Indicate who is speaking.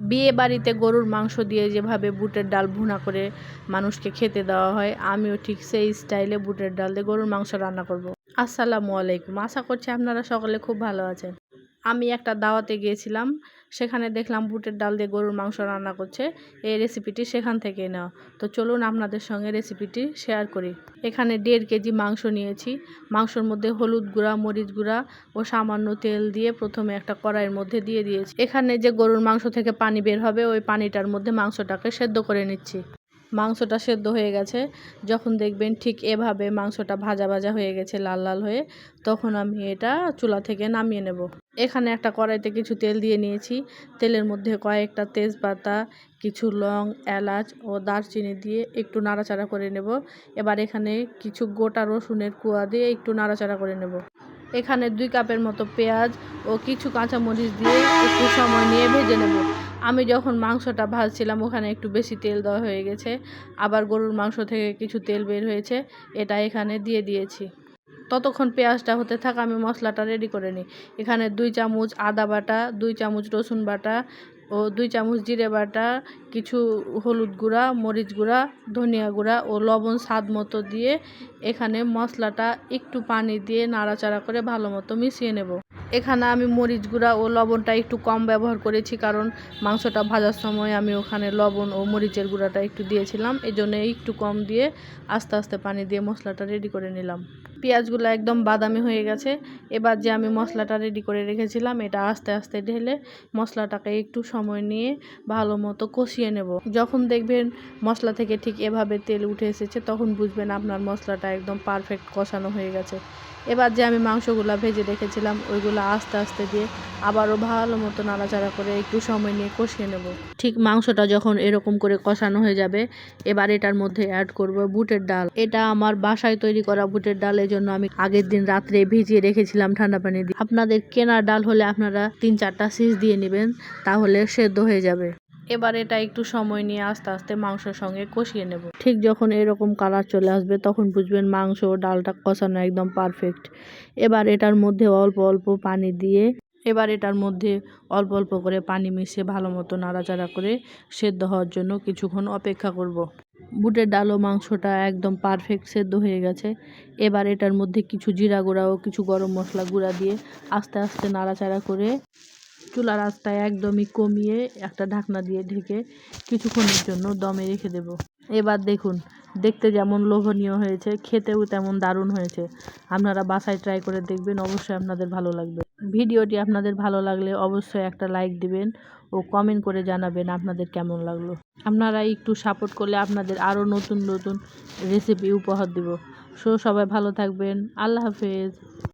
Speaker 1: বিয়ে বাড়িতে গরুর মাংস দিয়ে যেভাবে বুটের ডাল ভুনা করে মানুষকে খেতে দেওয়া হয়, আমিও ঠিক সেই স্টাইলে বুটের ডাল দিয়ে গরুর মাংস রান্না করব। আসসালামু আলাইকুম, আশা করছি আপনারা সকলে খুব ভালো আছেন। আমি একটা দাওয়াতে গিয়েছিলাম, সেখানে দেখলাম বুটের ডাল দিয়ে গরুর মাংস রান্না করছে। এই রেসিপিটি সেখান থেকে নেওয়া। তো চলুন আপনাদের সঙ্গে রেসিপিটি শেয়ার করি। এখানে 1.5 কেজি মাংস নিয়েছি। মাংসর মধ্যে হলুদ গুঁড়া, মরিচ গুঁড়া ও সামান্য তেল দিয়ে প্রথমে একটা কড়াইয়ের মধ্যে দিয়ে দিয়েছি। এখানে যে গরুর মাংস থেকে পানি বের হবে, ওই পানিটার মধ্যে মাংসটাকে সেদ্ধ করে নিচ্ছি। মাংসটা সেদ্ধ হয়ে গেছে। যখন দেখবেন ঠিক এভাবে মাংসটা ভাজা ভাজা হয়ে গেছে, লাল লাল হয়ে, তখন আমি এটা চুলা থেকে নামিয়ে নেব। এখানে একটা কড়াইতে কিছু তেল দিয়ে নিয়েছি। তেলের মধ্যে কয়েকটা তেজপাতা, কিছু লং, এলাচ ও দারচিনি দিয়ে একটু নাড়াচাড়া করে নেব। এবার এখানে কিছু গোটা রসুনের কোয়া দিয়ে একটু নাড়াচাড়া করে নেব। এখানে 2 কাপের মতো পেঁয়াজ ও কিছু কাঁচামরিচ দিয়ে একটু সময় নিয়ে ভেজে নেব। আমি যখন মাংসটা ভাজছিলাম ওখানে একটু বেশি তেল দেওয়া হয়ে গেছে, আবার গরুর মাংস থেকে কিছু তেল বের হয়েছে, এটা এখানে দিয়ে দিয়েছি। ততক্ষণ পেঁয়াজটা হতে থাক, আমি মশলাটা রেডি করে নিই। এখানে 2 চামচ আদা বাটা, 2 চামচ রসুন বাটা ও 2 চামচ জিরে বাটা, কিছু হলুদ গুঁড়া, মরিচ গুঁড়া, ধনিয়া গুঁড়া ও লবণ স্বাদ মতো দিয়ে এখানে মশলাটা একটু পানি দিয়ে নাড়াচাড়া করে ভালো মতো মিশিয়ে নেব। এখানে আমি মরিচ গুঁড়া ও লবণটা একটু কম ব্যবহার করেছি, কারণ মাংসটা ভাজার সময় আমি ওখানে লবণ ও মরিচের গুঁড়াটা একটু দিয়েছিলাম, এই জন্য একটু কম দিয়ে আস্তে আস্তে পানি দিয়ে মশলাটা রেডি করে নিলাম। পেঁয়াজগুলো একদম বাদামি হয়ে গেছে। এবার যে আমি মশলাটা রেডি করে রেখেছিলাম, এটা আস্তে আস্তে ঢেলে মশলাটাকে একটু সময় নিয়ে ভালো মতো কষিয়ে নেব। যখন দেখবেন মশলা থেকে ঠিক এভাবে তেল উঠে এসেছে, তখন বুঝবেন আপনার মশলাটা একদম পারফেক্ট কষানো হয়ে গেছে। এবার যে আমি মাংসগুলো ভেজে রেখেছিলাম, ওইগুলো আস্তে আস্তে দিয়ে আবারও ভালো মতো নাড়াচাড়া করে একটু সময় নিয়ে কষিয়ে নেব। ঠিক মাংসটা যখন এরকম করে কষানো হয়ে যাবে, এবার এটার মধ্যে অ্যাড করব বুটের ডাল। এটা আমার বাসায় তৈরি করা বুটের ডাল, এই জন্য আমি আগের দিন রাত্রে ভিজিয়ে রেখেছিলাম ঠান্ডা পানি দিয়ে। আপনাদের কেনার ডাল হলে আপনারা 3-4টা সিজ দিয়ে নেবেন, তাহলে সেদ্ধ হয়ে যাবে। এবার এটা একটু সময় নিয়ে আস্তে আস্তে মাংসের সঙ্গে কষিয়ে নেব। ঠিক যখন এরকম কালার চলে আসবে, তখন বুঝবেন মাংস ও ডালটা কষানো একদম পারফেক্ট। এবার এটার মধ্যে অল্প অল্প পানি দিয়ে অল্প অল্প করে পানি মিশিয়ে ভালো মতো নাড়াচাড়া করে সেদ্ধ হওয়ার জন্য কিছুক্ষণ অপেক্ষা করব। বুটের ডাল ও মাংসটা একদম পারফেক্ট সেদ্ধ হয়ে গেছে। এবার এটার মধ্যে কিছু জিরা গুঁড়া ও কিছু গরম মশলা গুঁড়া দিয়ে আস্তে আস্তে নাড়াচাড়া করে চুলার আঁচটা একদমই কমিয়ে একটা ঢাকনা দিয়ে ঢেকে কিছুক্ষণের জন্য দমে রেখে দেব। এবার দেখুন, দেখতে যেমন লোভনীয় হয়েছে, খেতেও তেমন দারুণ হয়েছে। আপনারা বাসায় ট্রাই করে দেখবেন, অবশ্যই আপনাদের ভালো লাগবে। ভিডিওটি আপনাদের ভালো লাগলে অবশ্যই একটা লাইক দিবেন ও কমেন্ট করে জানাবেন আপনাদের কেমন লাগলো। আপনারা একটু সাপোর্ট করলে আপনাদের আরও নতুন নতুন রেসিপি উপহার দেব। সবাই ভালো থাকবেন। আল্লাহ হাফেজ।